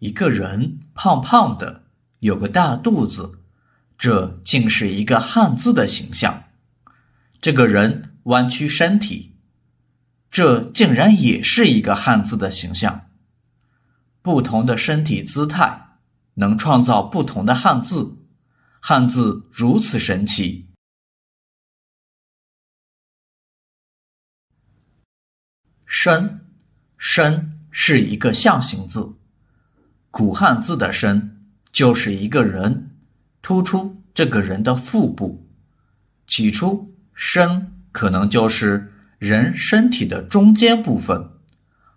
一个人胖胖的，有个大肚子，这竟是一个汉字的形象。这个人弯曲身体，这竟然也是一个汉字的形象。不同的身体姿态能创造不同的汉字，汉字如此神奇。身，身是一个象形字，古汉字的身就是一个人，突出这个人的腹部。起初，身可能就是人身体的中间部分，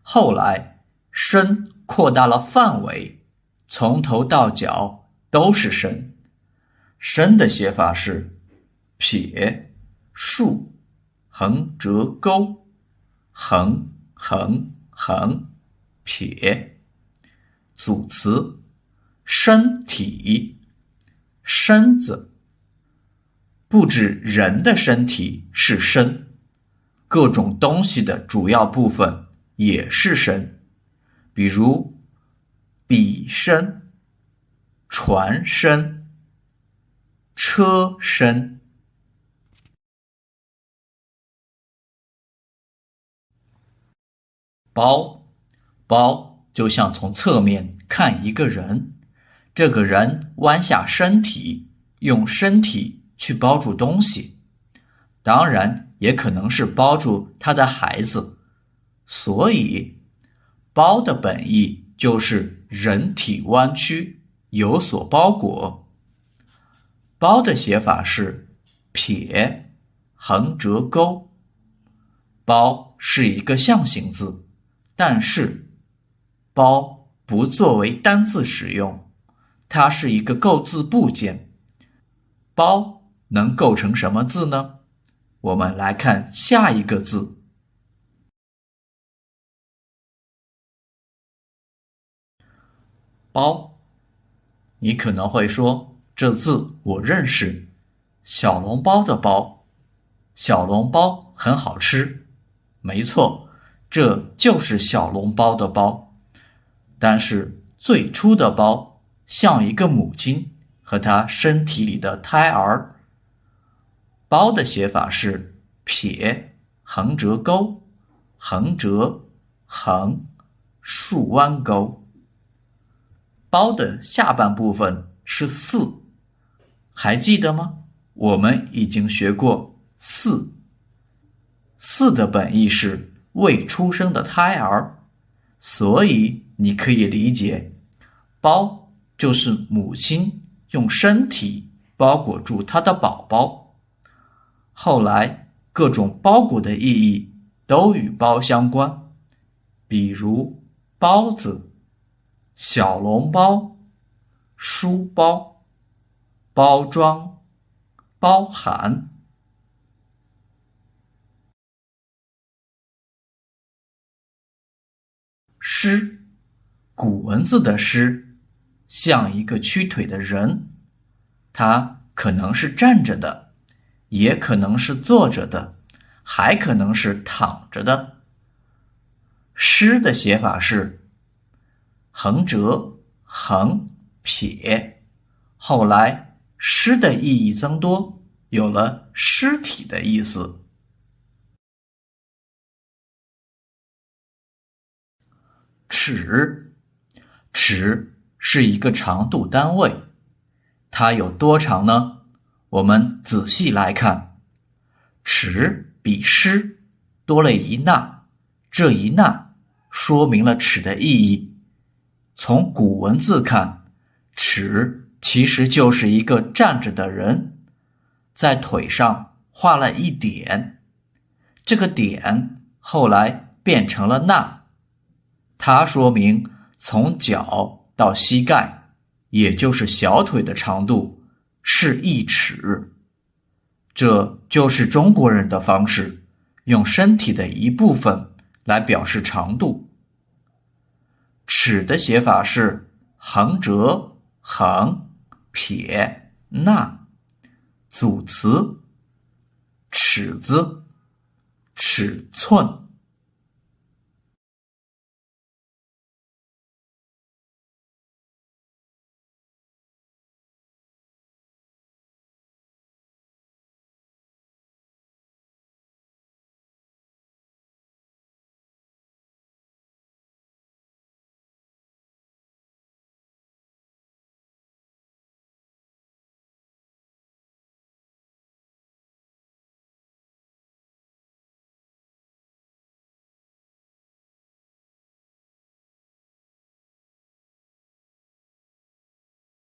后来身扩大了范围，从头到脚都是身。身的写法是撇、竖、横折钩，横横横撇。组词：身体，身子。不止人的身体是身，各种东西的主要部分也是身，比如笔身、船身、车身。包，包就像从侧面看一个人，这个人弯下身体，用身体去包住东西，当然也可能是包住他的孩子，所以包的本意就是人体弯曲，有所包裹。包的写法是撇、横折钩。包是一个象形字，但是包不作为单字使用，它是一个构字部件。包能构成什么字呢？我们来看下一个字。包，你可能会说，这字我认识，小笼包的包，小笼包很好吃。没错，这就是小笼包的包。但是最初的包像一个母亲和她身体里的胎儿。包的写法是撇、横折钩、横折、横、竖弯钩。包的下半部分是四，还记得吗？我们已经学过四。四的本意是未出生的胎儿，所以你可以理解，包就是母亲用身体包裹住她的宝宝。后来各种包裹的意义都与包相关，比如包子、小笼包、书包、包装、包含。诗，古文字的诗，像一个屈腿的人，他可能是站着的，也可能是坐着的，还可能是躺着的。诗的写法是横折、横、撇，后来诗的意义增多，有了尸体的意思。尺，尺是一个长度单位，它有多长呢？我们仔细来看，尺比诗多了一捺，这一捺说明了尺的意义。从古文字看，尺其实就是一个站着的人，在腿上画了一点，这个点后来变成了捺，它说明从脚到膝盖，也就是小腿的长度是1尺。这就是中国人的方式，用身体的一部分来表示长度。尺的写法是横折、横、撇、捺。组词：尺子、尺寸。